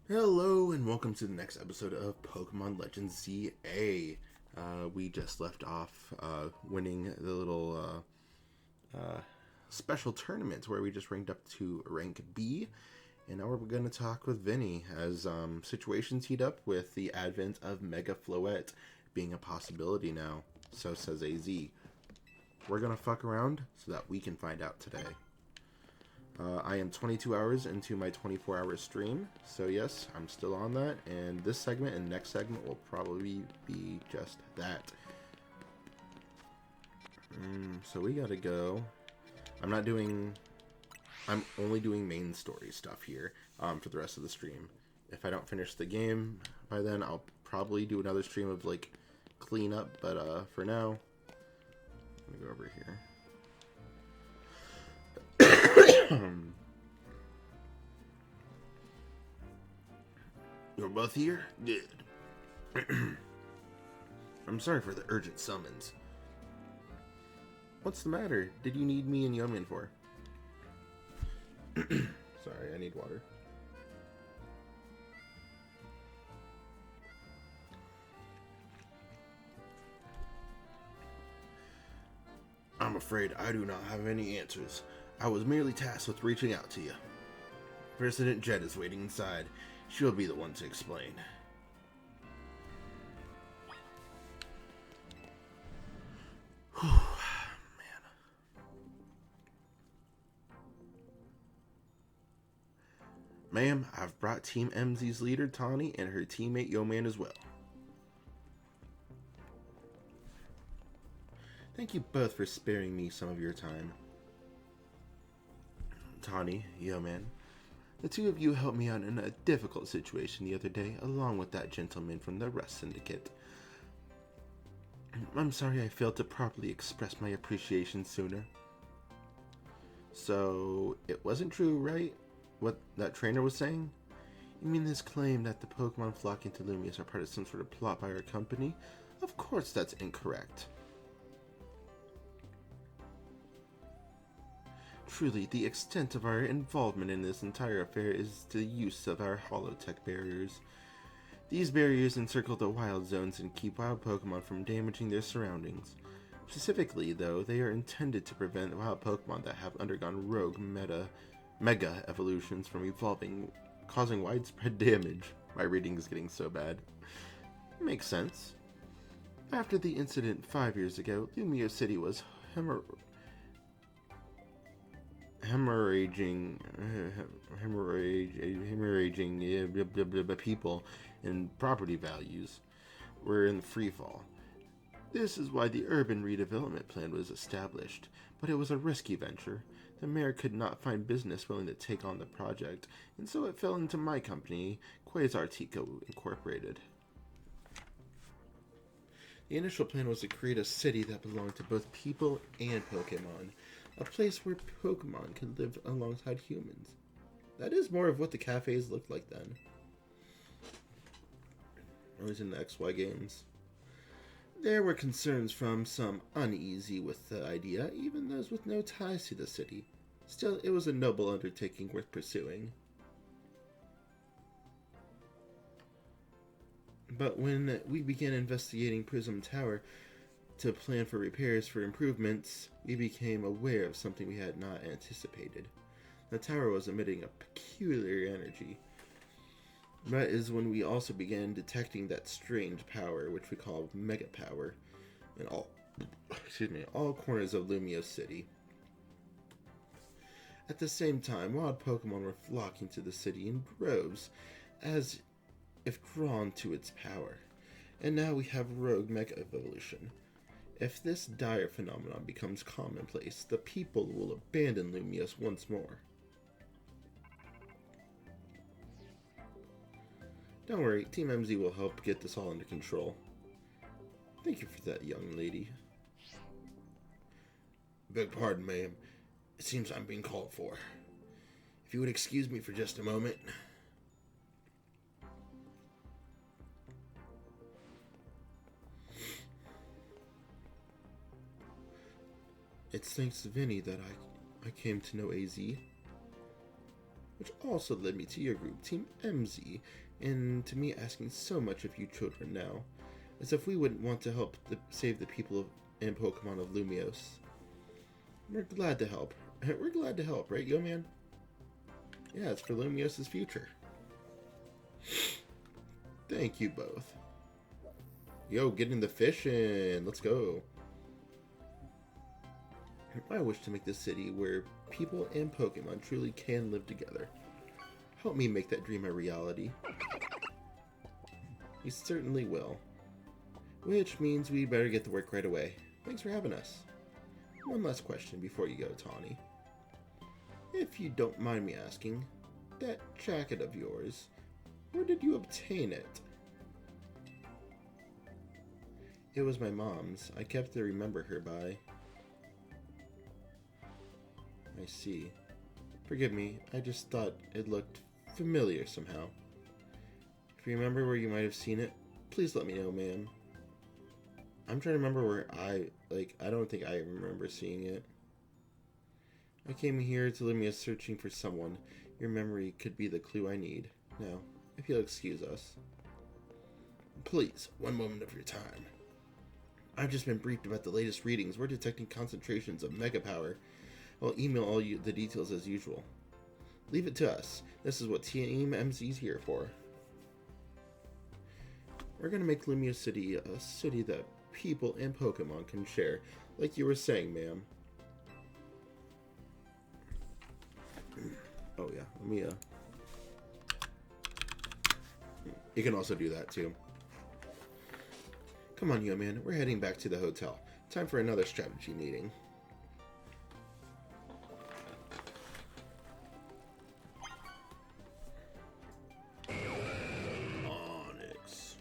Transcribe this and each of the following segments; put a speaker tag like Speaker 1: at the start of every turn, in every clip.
Speaker 1: Hello and welcome to the next episode of Pokemon Legends ZA. We just left off winning the little special tournament where we just ranked up to rank B. And now we're going to talk with Vinny as situations heat up with the advent of Mega Floette being a possibility now. So says AZ. We're going to fuck around so that we can find out today. I am 22 hours into my 24-hour stream, so yes, I'm still on that, and this segment and next segment will probably be just that. So we gotta go. I'm only doing main story stuff here for the rest of the stream. If I don't finish the game by then, I'll probably do another stream of like cleanup, but for now, I'm gonna go over here. You're both here? Good. I'm sorry for the urgent summons. What's the matter? Did you need me and Yeoman for? Sorry, I need water. I'm afraid I do not have any answers. I was merely tasked with reaching out to you. President Jet is waiting inside. She'll be the one to explain. Whew, man. Ma'am, I've brought Team MZ's leader, Tawny, and her teammate, Yeoman, as well. Thank you both for sparing me some of your time. Tawny, Yeoman, the two of you helped me out in a difficult situation the other day, along with that gentleman from the Rust Syndicate. I'm sorry I failed to properly express my appreciation sooner. So, it wasn't true, right? What that trainer was saying? You mean this claim that the Pokemon flocking to Lumiose are part of some sort of plot by our company? Of course that's incorrect. Truly, the extent of our involvement in this entire affair is the use of our holotech barriers. These barriers encircle the wild zones and keep wild Pokemon from damaging their surroundings. Specifically, though, they are intended to prevent wild Pokemon that have undergone rogue mega evolutions from evolving, causing widespread damage. My reading is getting so bad. Makes sense. After the incident 5 years ago, Lumiose City was hemorrhaging people and property values were in free fall. This is why the urban redevelopment plan was established, but it was a risky venture. The mayor could not find business willing to take on the project, and so it fell into my company, Quasartico Incorporated. The initial plan was to create a city that belonged to both people and Pokemon, a place where Pokemon could live alongside humans. That is more of what the cafes looked like then. Always in the XY games. There were concerns from some uneasy with the idea, even those with no ties to the city. Still, it was a noble undertaking worth pursuing. But when we began investigating Prism Tower to plan for repairs for improvements, we became aware of something we had not anticipated. The tower was emitting a peculiar energy. That is when we also began detecting that strange power, which we call Mega Power, in all corners of Lumiose City. At the same time, wild Pokemon were flocking to the city in droves, as if drawn to its power. And now we have rogue Mega Evolution. If this dire phenomenon becomes commonplace, the people will abandon Lumiose once more. Don't worry, Team MZ will help get this all under control. Thank you for that, young lady. Beg pardon, ma'am. It seems I'm being called for. If you would excuse me for just a moment. It's thanks to Vinny that I came to know AZ. which also led me to your group, Team MZ, and to me asking so much of you children now, as if we wouldn't want to help save the people and Pokemon of Lumiose. We're glad to help. We're glad to help, right, yo man? Yeah, it's for Lumiose's future. Thank you both. Yo, getting the fish in. Let's go. I wish to make this city where people and Pokemon truly can live together. Help me make that dream a reality. You certainly will. Which means we better get to work right away. Thanks for having us. One last question before you go, Tawny. If you don't mind me asking, that jacket of yours, where did you obtain it? It was my mom's. I kept to remember her by. I see. Forgive me, I just thought it looked familiar somehow. If you remember where you might have seen it, please let me know, ma'am. I'm trying to remember where I don't think I remember seeing it. I came here to Lumia searching for someone. Your memory could be the clue I need. Now, if you'll excuse us. Please, one moment of your time. I've just been briefed about the latest readings. We're detecting concentrations of mega power. I'll email all you the details as usual. Leave it to us. This is what Team MZ's here for. We're gonna make Lumia City a city that people and Pokemon can share, like you were saying, ma'am. Oh yeah, let me You can also do that too. Come on, yo man, we're heading back to the hotel. Time for another strategy meeting. Onyx.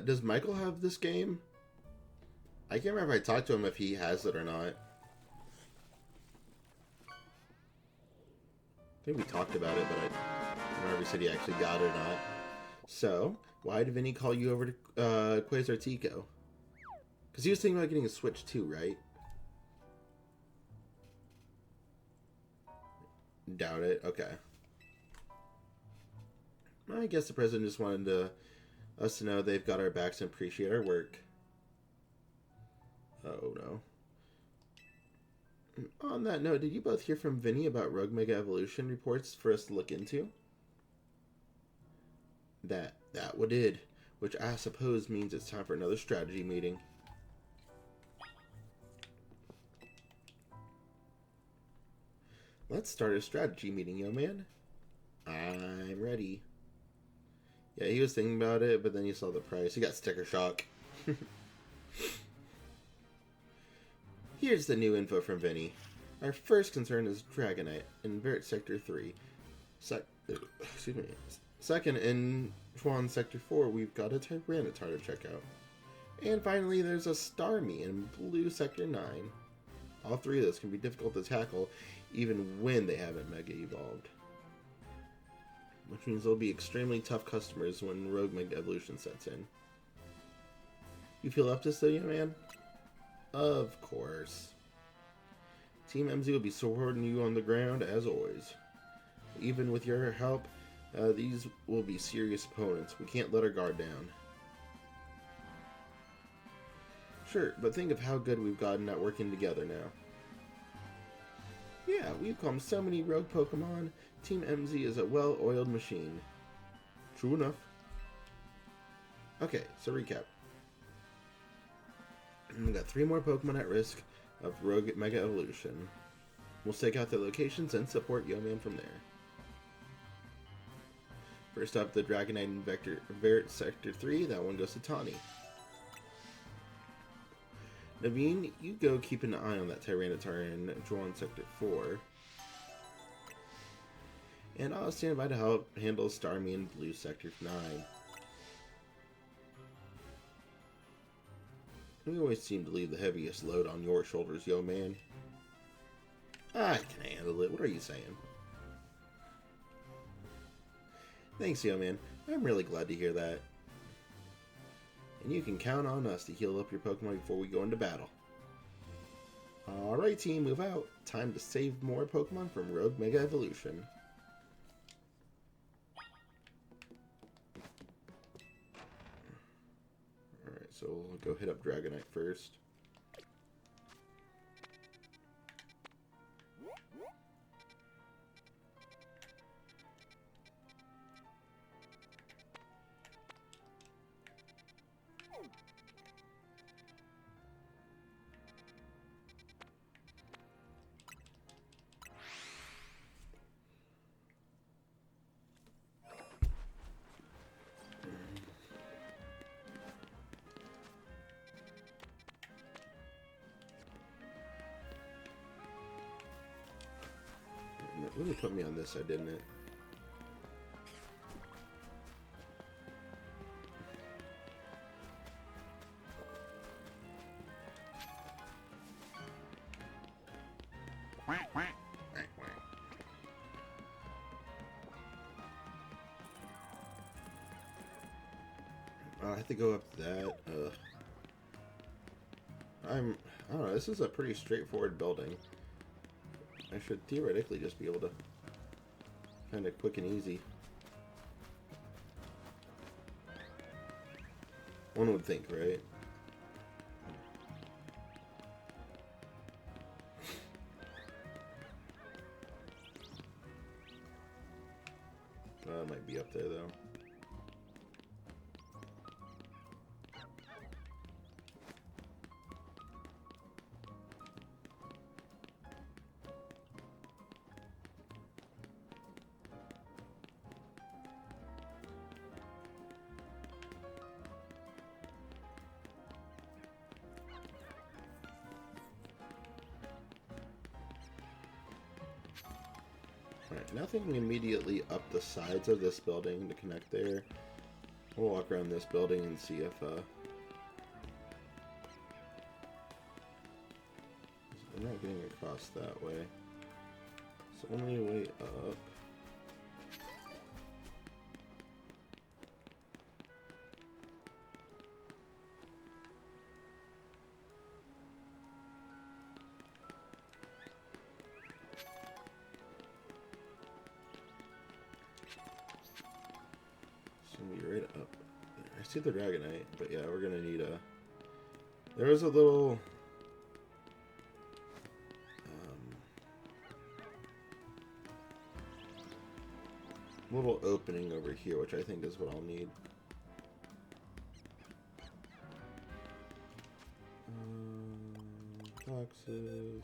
Speaker 1: Does Michael have this game? I can't remember if I talked to him if he has it or not. I think we talked about it, but I don't remember if he said he actually got it or not. So, why did Vinny call you over to Quasar Tico? Because he was thinking about getting a Switch too, right? Doubt it. Okay. I guess the president just wanted us to know they've got our backs and appreciate our work. Oh no. On that note, did you both hear from Vinny about Rogue Mega Evolution reports for us to look into? That we did, which I suppose means it's time for another strategy meeting. Let's start a strategy meeting, yo man. I'm ready. Yeah, he was thinking about it, but then he saw the price. He got sticker shock. Here's the new info from Vinny. Our first concern is Dragonite in Vert Sector 3. Excuse me. Second, in Chuan Sector 4, we've got a Tyranitar to check out. And finally, there's a Starmie in Blue Sector 9. All three of those can be difficult to tackle, even when they haven't Mega Evolved. Which means they'll be extremely tough customers when Rogue Mega Evolution sets in. You feel up to this, young man? Of course. Team MZ will be supporting you on the ground, as always. Even with your help, these will be serious opponents. We can't let our guard down. Sure, but think of how good we've gotten at working together now. Yeah, we've calmed so many rogue Pokemon. Team MZ is a well-oiled machine. True enough. Okay, so recap. We've got 3 more Pokemon at risk of Rogue Mega Evolution. We'll stake out their locations and support Yo-Man from there. First up, the Dragonite in Vert Sector 3. That one goes to Tawny. Naveen, you go keep an eye on that Tyranitar in Chuan Sector 4. And I'll stand by to help handle Starmie in Blue Sector 9. We always seem to leave the heaviest load on your shoulders, yo man. I can handle it. What are you saying? Thanks, yo man. I'm really glad to hear that. And you can count on us to heal up your Pokemon before we go into battle. Alright team, move out. Time to save more Pokemon from Rogue Mega Evolution. Alright, so we'll go hit up Dragonite first. It really put me on this side, didn't it? I have to go up that. I don't know, this is a pretty straightforward building. I should theoretically just be able to kind of quick and easy. One would think, right? It might be up there though. Alright, nothing immediately up the sides of this building to connect there. We'll walk around this building and see if we're not getting across that way. It's the only way up. Right up there. I see the Dragonite, but yeah, we're gonna need a. There was a little opening over here, which I think is what I'll need. Boxes.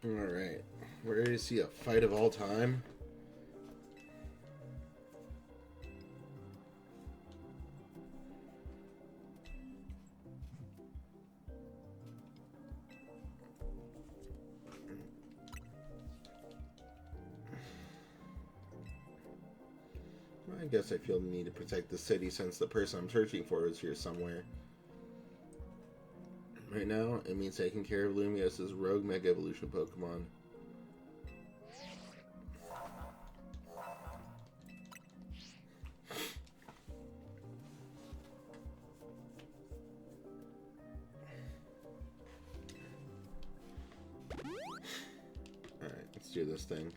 Speaker 1: Alright. We're ready to see a fight of all time. I guess I feel the need to protect the city since the person I'm searching for is here somewhere. Right now, it means taking care of Lumios's rogue Mega Evolution Pokemon. Alright, let's do this thing.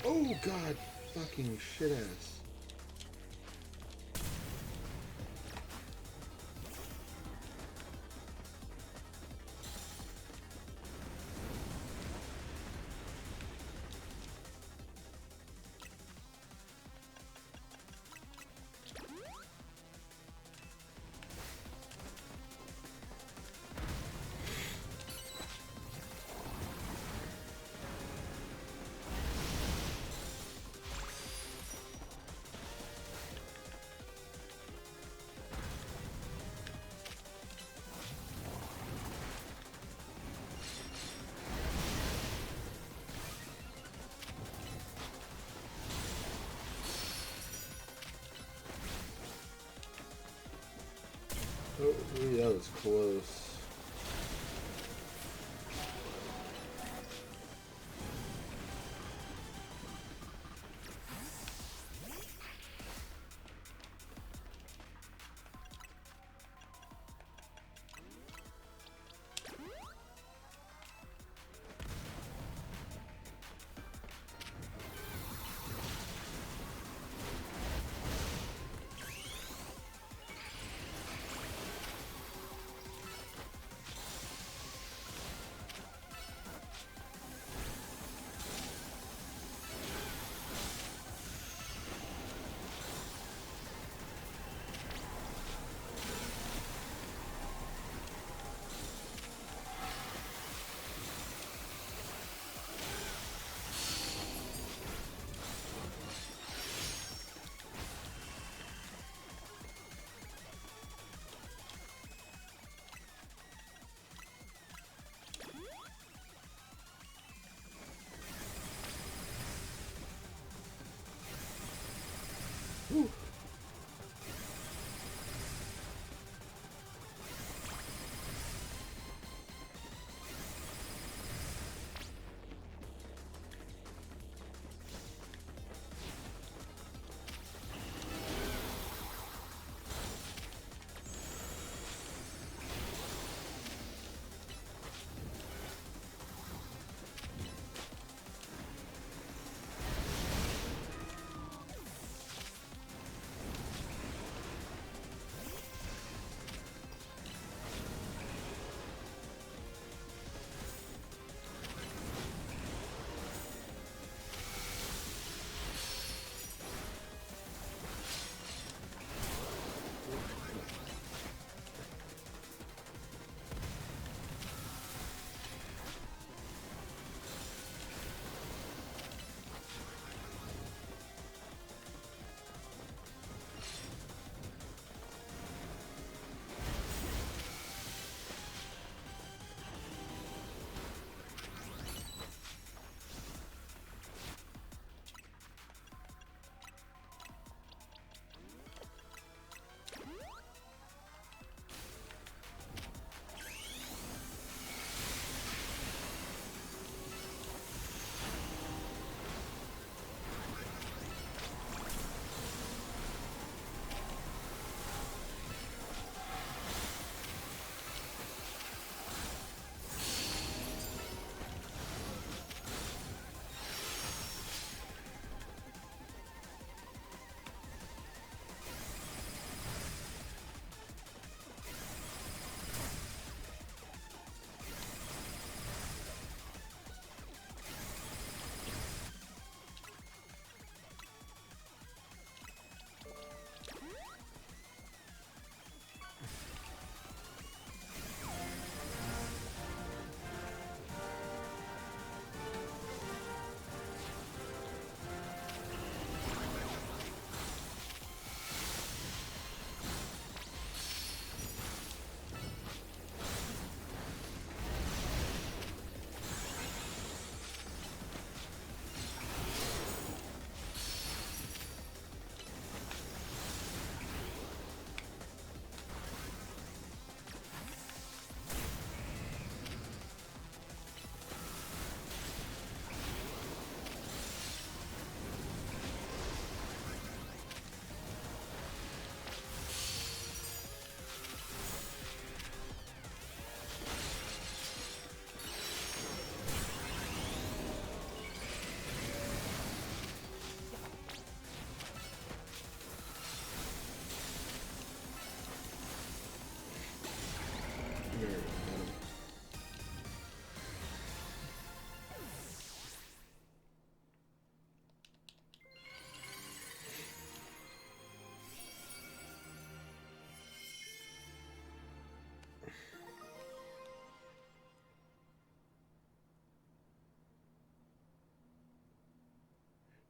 Speaker 1: Oh god, fucking shit ass. Oh, that was close.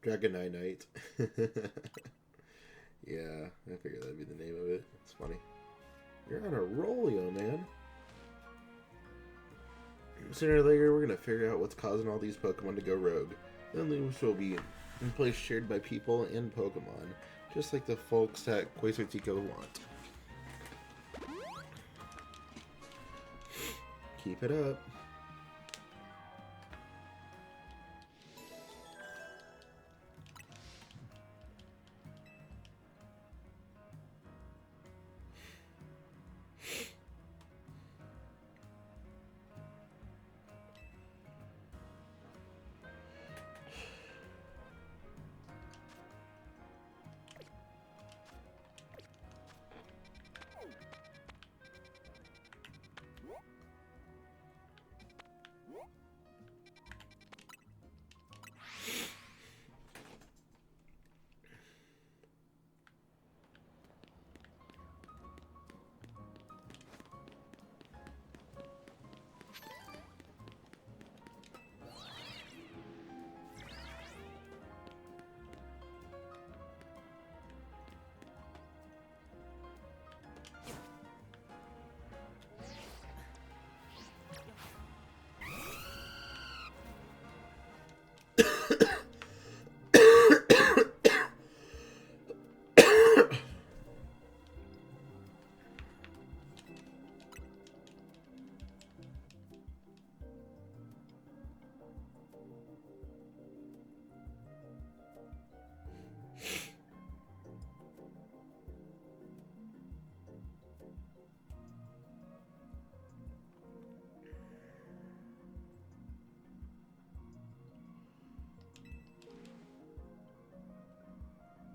Speaker 1: Dragonite. Yeah, I figured that'd be the name of it. It's funny. You're on a roll, yo, man. Sooner or later, we're gonna figure out what's causing all these Pokemon to go rogue. Then Lewis will be in place shared by people and Pokemon, just like the folks at Quasartico want. Keep it up.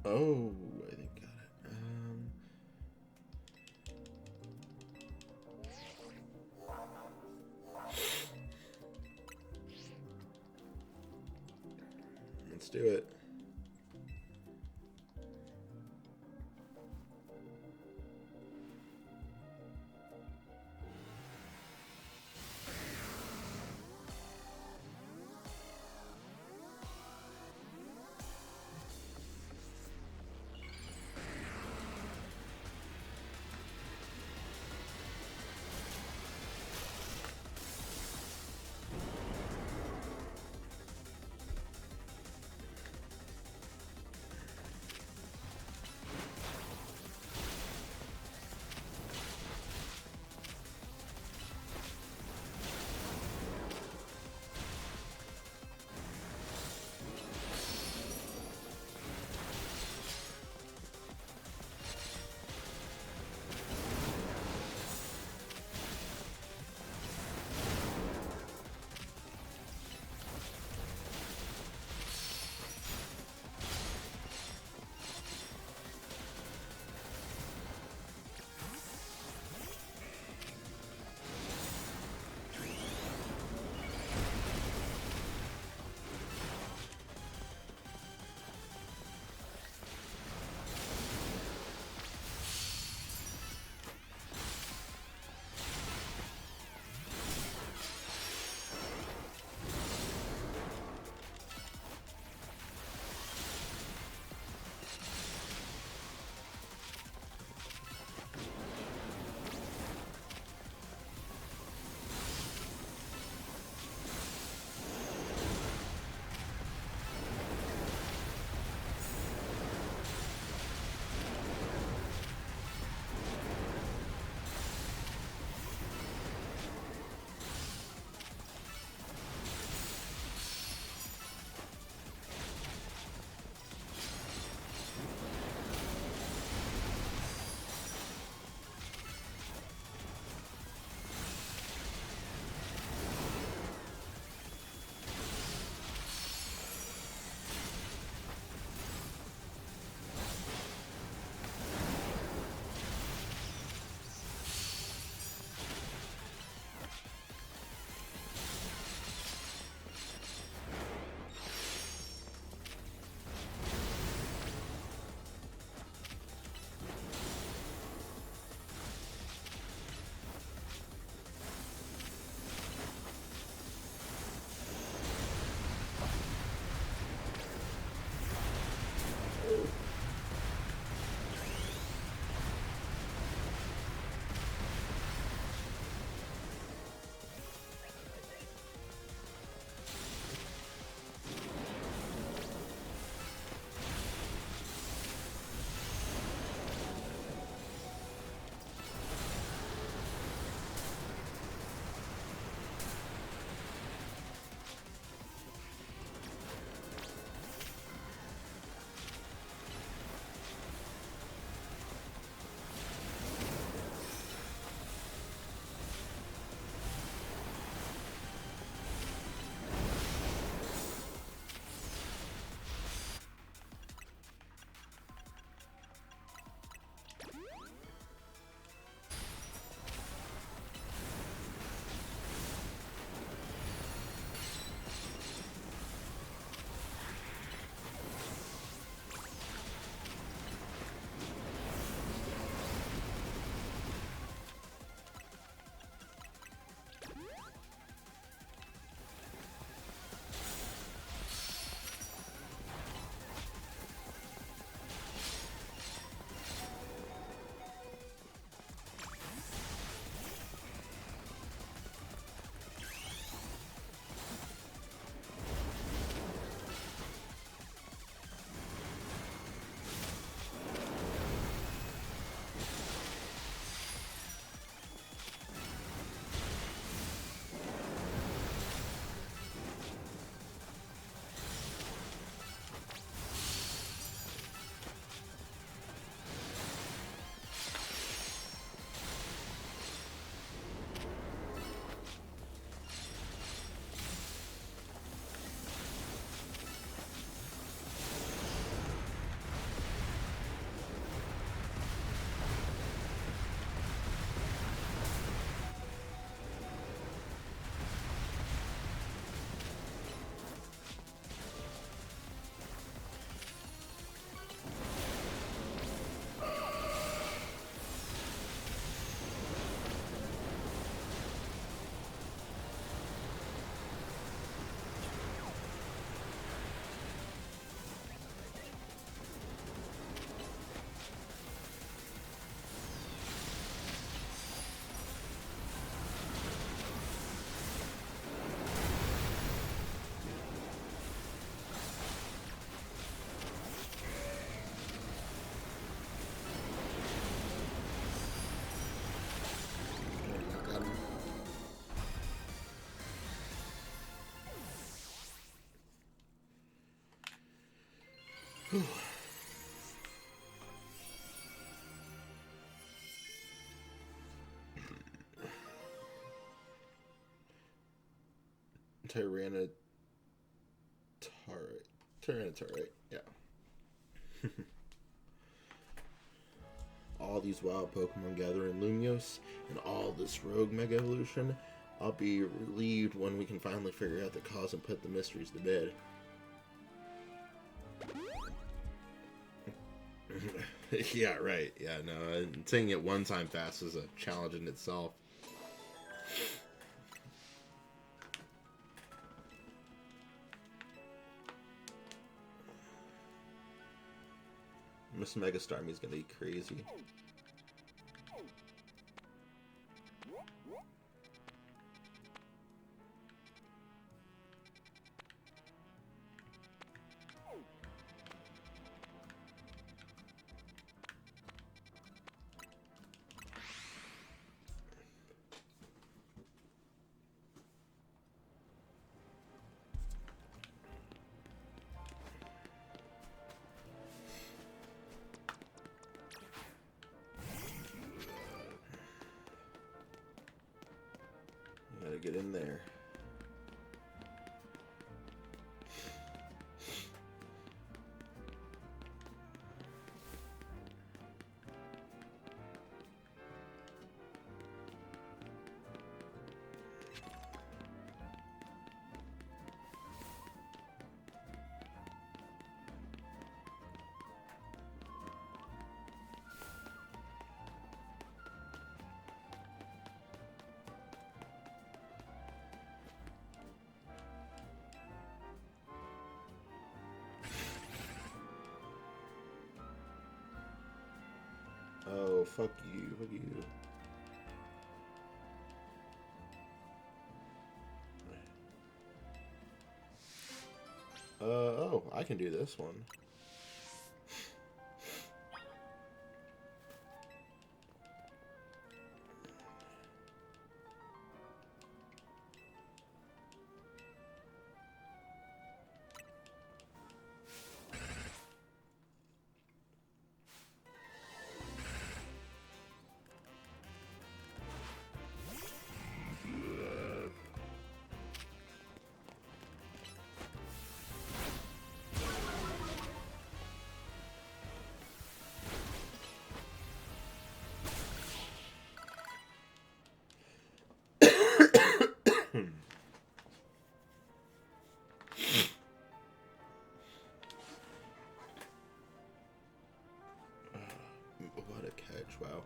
Speaker 1: Oh, I think got it. Let's do it. Tyranitar. Tyranitar, yeah. All these wild Pokemon gather in Lumios, and all this rogue Mega Evolution. I'll be relieved when we can finally figure out the cause and put the mysteries to bed. Yeah, right. Yeah, no, saying it one time fast is a challenge in itself. Miss Mega Starmie's gonna be crazy. Gotta get in there. Oh, fuck you, fuck you. Oh, I can do this one. What a catch, wow.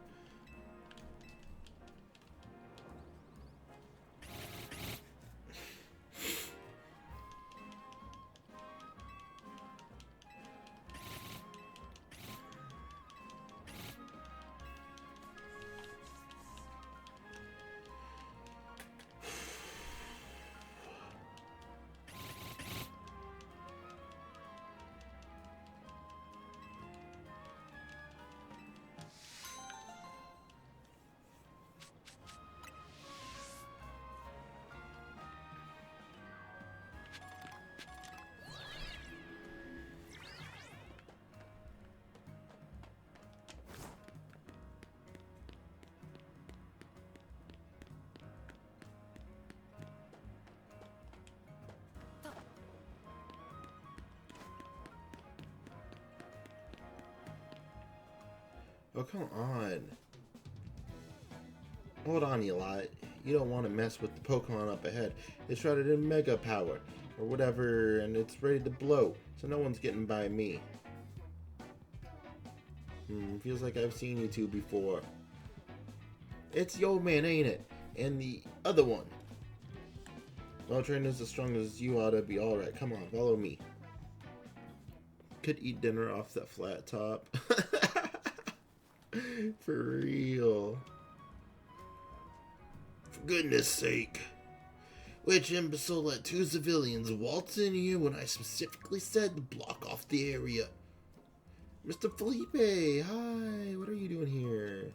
Speaker 1: Oh, come on. Hold on, Eli. You don't want to mess with the Pokemon up ahead. It's shrouded in Mega Power, or whatever, and it's ready to blow, so no one's getting by me. Feels like I've seen you two before. It's the old man, ain't it? And the other one. Well, trained as strong as you ought to be alright. Come on, follow me. Could eat dinner off that flat top. For real. For goodness sake. Which imbecile let two civilians waltz in here when I specifically said to block off the area? Mr. Felipe, hi, what are you doing here?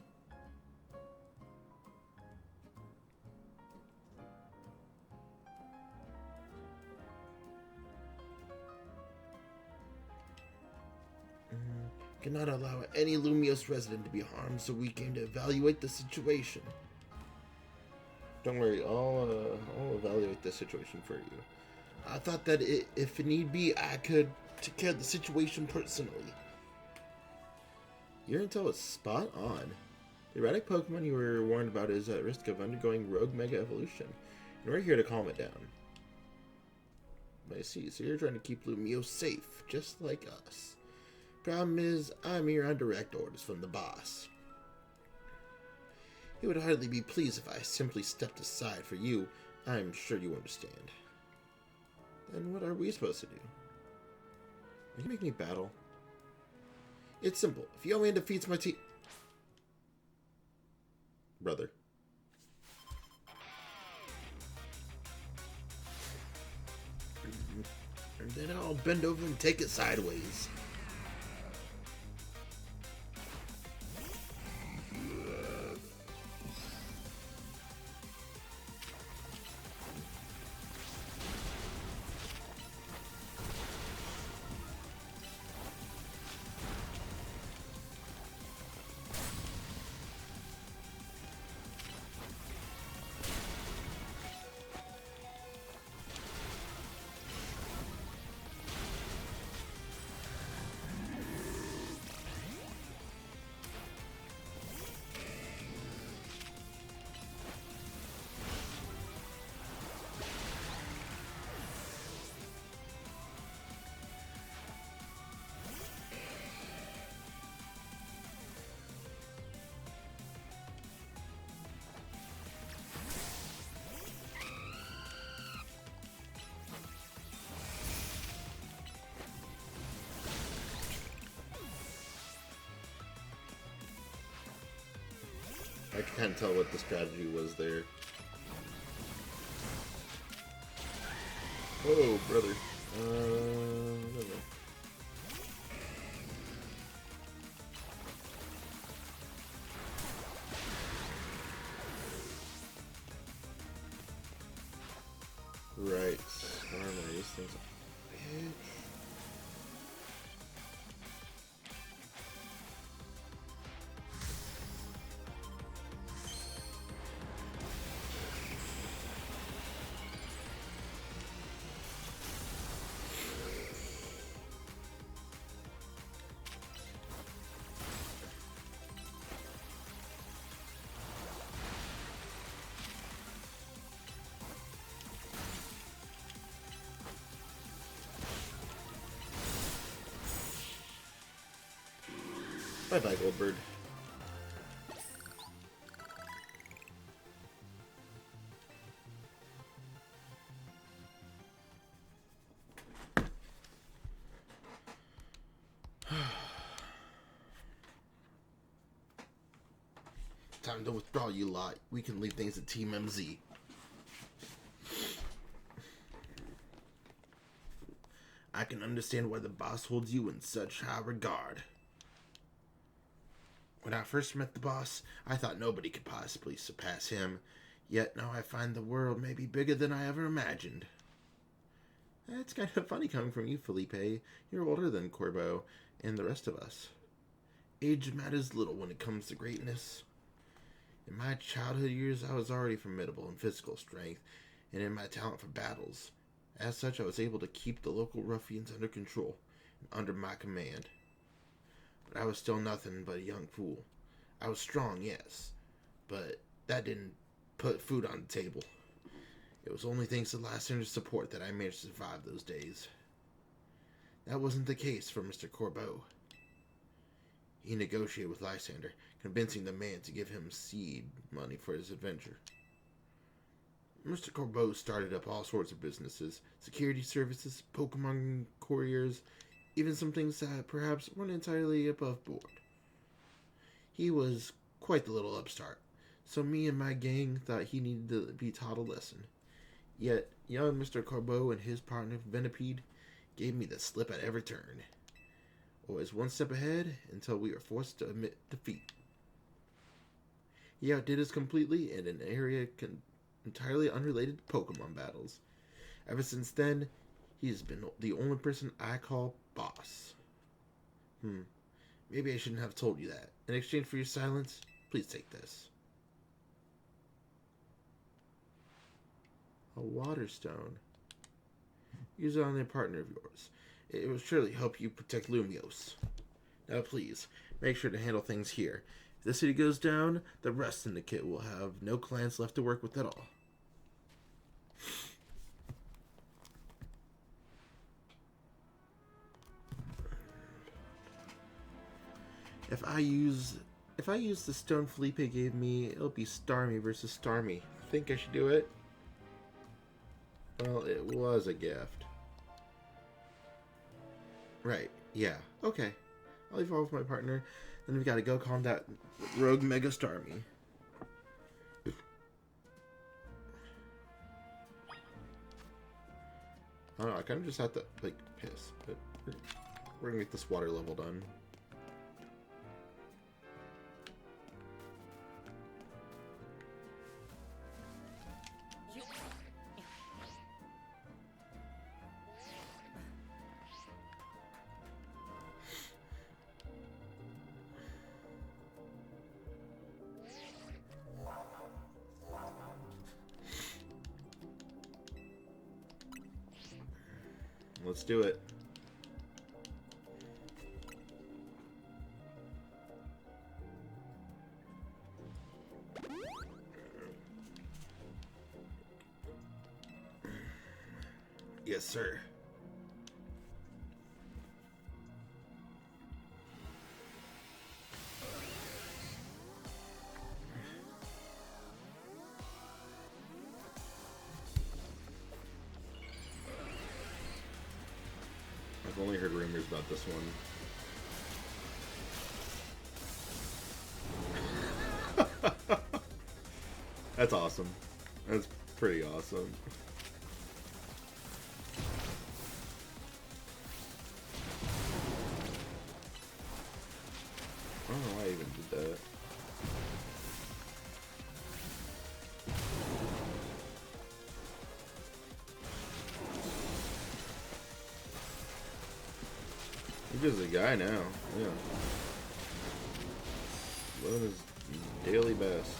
Speaker 1: cannot allow any Lumios resident to be harmed, so we came to evaluate the situation. Don't worry, I'll evaluate the situation for you. I thought that if need be, I could take care of the situation personally. Your intel is spot on. The erratic Pokemon you were warned about is at risk of undergoing rogue mega evolution, and we're here to calm it down. I see, so you're trying to keep Lumio safe, just like us. Problem is, I'm here on direct orders from the boss. He would hardly be pleased if I simply stepped aside for you. I'm sure you understand. Then what are we supposed to do? Will you make me battle? It's simple. If Yoan defeats my team... Brother. And then I'll bend over and take it sideways. I can't tell what the strategy was there. Whoa, brother. I don't know. Right. Why am I these things? Bitch. Bye-bye, Goldbird. Time to withdraw, you lot. We can leave things at Team MZ. I can understand why the boss holds you in such high regard. When I first met the boss, I thought nobody could possibly surpass him. Yet now I find the world may be bigger than I ever imagined. It's kind of funny coming from you, Felipe. You're older than Corbo and the rest of us. Age matters little when it comes to greatness. In my childhood years, I was already formidable in physical strength and in my talent for battles. As such, I was able to keep the local ruffians under control and under my command. But I was still nothing but a young fool. I was strong, yes, but that didn't put food on the table. It was only thanks to Lysander's support that I managed to survive those days. That wasn't the case for Mr. Corbeau. He negotiated with Lysander, convincing the man to give him seed money for his adventure. Mr. Corbeau started up all sorts of businesses, security services, Pokemon couriers, even some things that perhaps weren't entirely above board. He was quite the little upstart, so me and my gang thought he needed to be taught a lesson. Yet, young Mr. Corbeau and his partner, Venipede, gave me the slip at every turn. Always one step ahead until we were forced to admit defeat. He outdid us completely in an area entirely unrelated to Pokemon battles. Ever since then, he's been the only person I call boss. Maybe I shouldn't have told you that. In exchange for your silence, please take this. A water stone. Use it on a partner of yours. It will surely help you protect Lumios. Now please, make sure to handle things here. If the city goes down, the rest in the kit will have no clans left to work with at all. If I use the stone Felipe gave me, it'll be Starmie versus Starmie. Think I should do it? Well, it was a gift. Right, yeah. Okay. I'll evolve my partner. Then we've got to go calm that rogue Mega Starmie. I don't know, I kind of just have to, like, piss. But we're gonna get this water level done. Let's do it. Yes, sir. I've only heard rumors about this one. That's awesome. That's pretty awesome. I don't know why I even did that. He's just a guy now. Yeah. Living his daily best.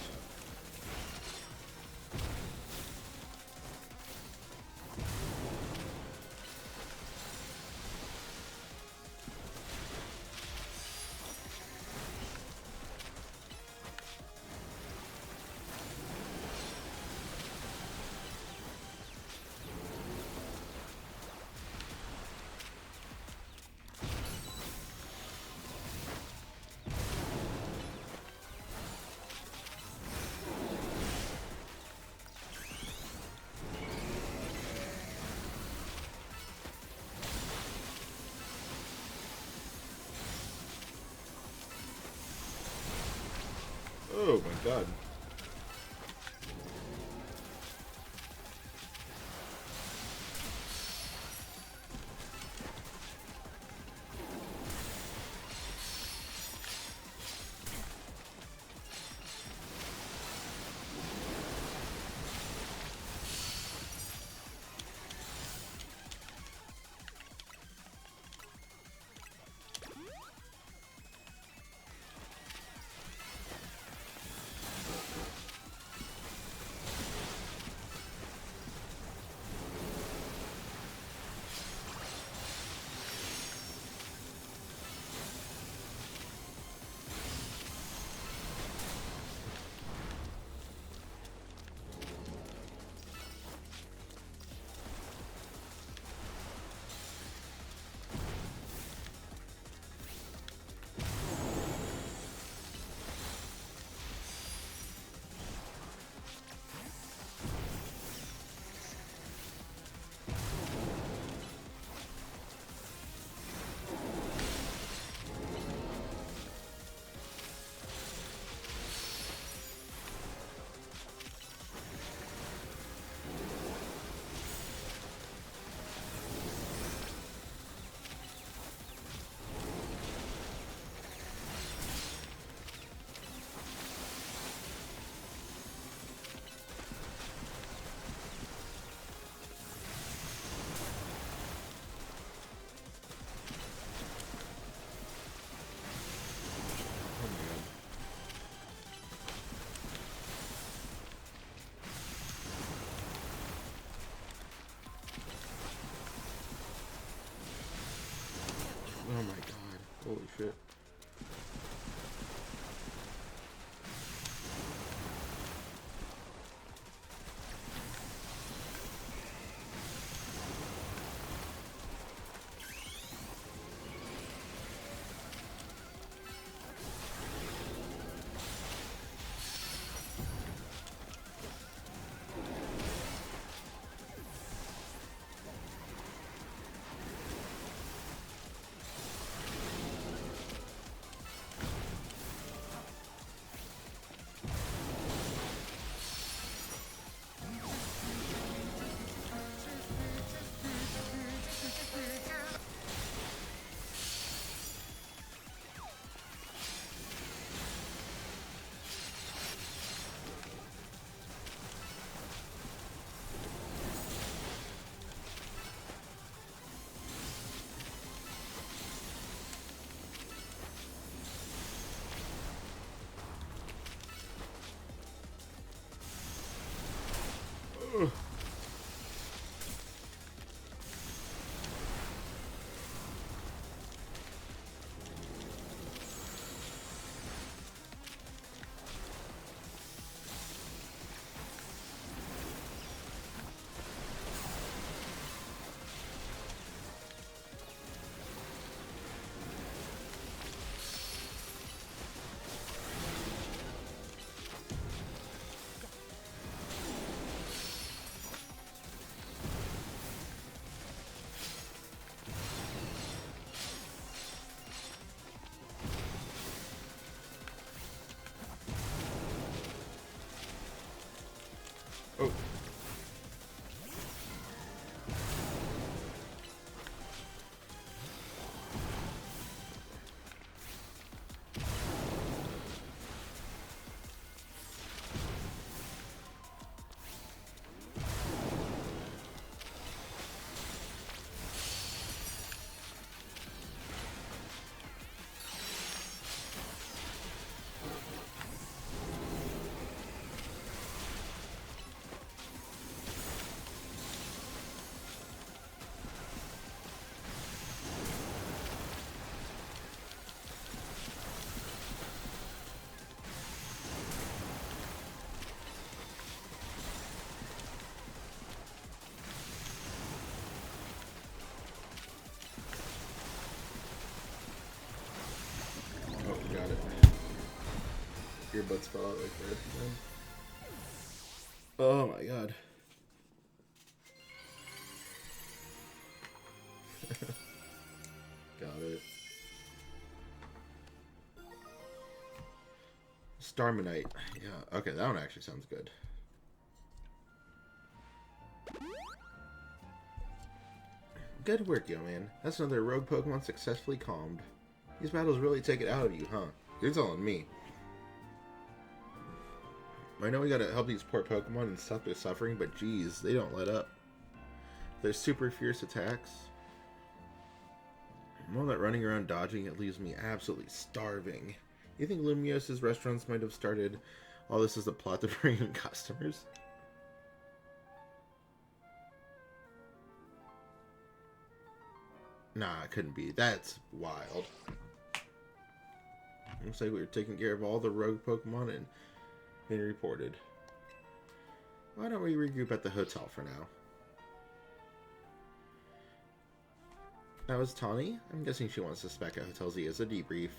Speaker 1: shit. Ugh. Oh. Oh, got it. Earbuds fell out right there. Oh my god. Got it. Starmanite. Yeah, okay, that one actually sounds good. Good work, yo man. That's another rogue Pokemon successfully calmed. These battles really take it out of you, huh? You're telling me. I know we gotta help these poor Pokemon and stop their suffering, but geez, they don't let up. Their super fierce attacks. All that running around dodging, it leaves me absolutely starving. You think Lumios's restaurants might have started all this as a plot to bring in customers? Nah, it couldn't be. That's wild. Looks like we were taking care of all the rogue Pokemon and been reported. Why don't we regroup at the hotel for now? That was Tawny? I'm guessing she wants us back at Hotel Z as a debrief.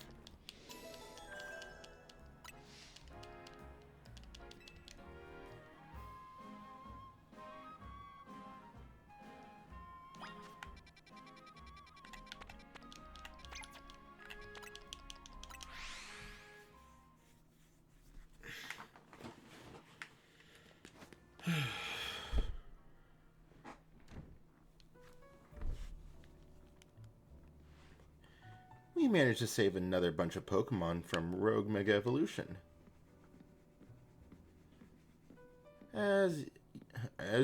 Speaker 1: We managed to save another bunch of Pokemon from Rogue Mega Evolution. As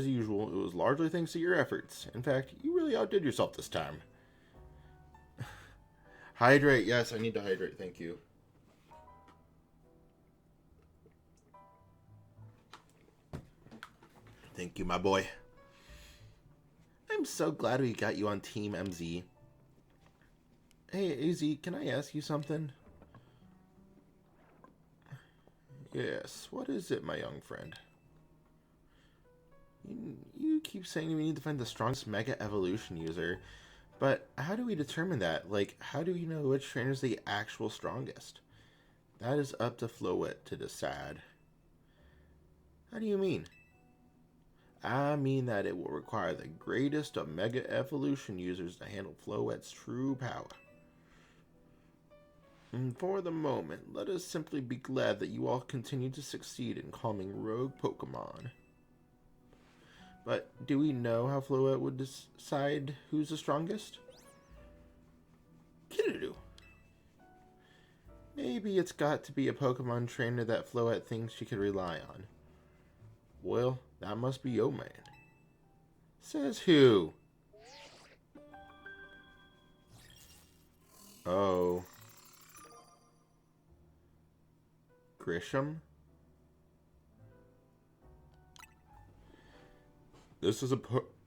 Speaker 1: usual, it was largely thanks to your efforts. In fact, you really outdid yourself this time. Hydrate, yes, I need to hydrate, thank you. Thank you, my boy. I'm so glad we got you on Team MZ. Hey, AZ, can I ask you something? Yes, what is it, my young friend? You keep saying we need to find the strongest Mega Evolution user, but how do we determine that? Like, how do we know which trainer is the actual strongest? That is up to Floette to decide. How do you mean? I mean that it will require the greatest of Mega Evolution users to handle Floette's true power. And for the moment, let us simply be glad that you all continue to succeed in calming rogue Pokemon. But do we know how Floette would decide who's the strongest? Kiddo. Maybe it's got to be a Pokemon trainer that Floette thinks she could rely on. Well, that must be your man. Says who? Oh. Grisham? This is a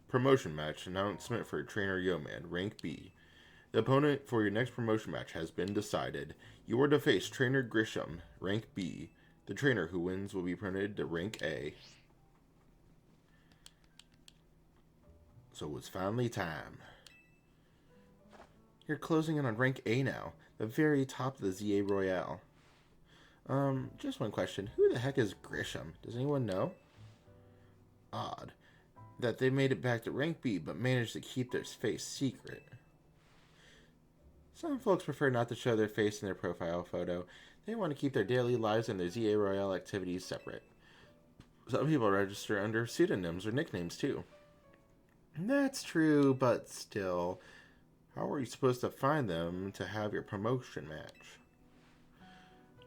Speaker 1: promotion match announcement for Trainer Yeoman, Rank B. The opponent for your next promotion match has been decided. You are to face Trainer Grisham, Rank B. The trainer who wins will be promoted to Rank A. So it's finally time. You're closing in on Rank A now, the very top of the ZA Royale. Just one question. Who the heck is Grisham? Does anyone know? Odd that they made it back to Rank B, but managed to keep their face secret. Some folks prefer not to show their face in their profile photo. They want to keep their daily lives and their ZA Royale activities separate. Some people register under pseudonyms or nicknames too. That's true, but still, how are you supposed to find them to have your promotion match?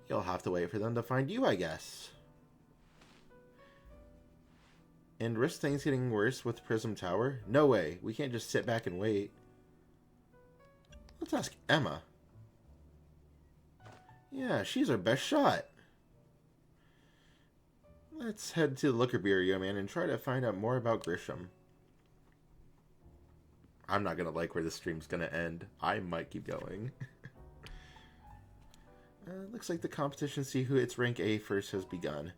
Speaker 1: You'll have to wait for them to find you, I guess. And risk things getting worse with Prism Tower? No way. We can't just sit back and wait. Let's ask Emma. Yeah, she's our best shot. Let's head to the Liquor Bureau, man, and try to find out more about Grisham. I'm not going to like where this stream's going to end. I might keep going. Looks like the competition to see who hits Rank A first has begun.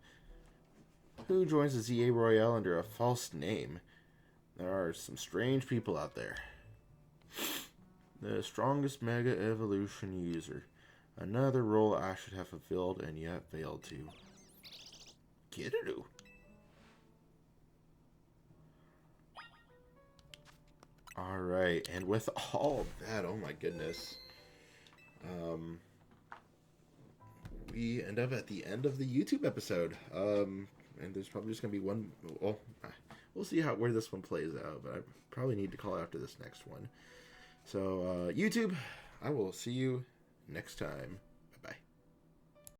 Speaker 1: Who joins the ZA Royale under a false name? There are some strange people out there. The strongest Mega Evolution user. Another role I should have fulfilled and yet failed to. Kiddo. Alright, and with all of that, oh my goodness. We end up at the end of the YouTube episode. And there's probably just going to be one. Well, we'll see where this one plays out, but I probably need to call after this next one. So, YouTube, I will see you next time.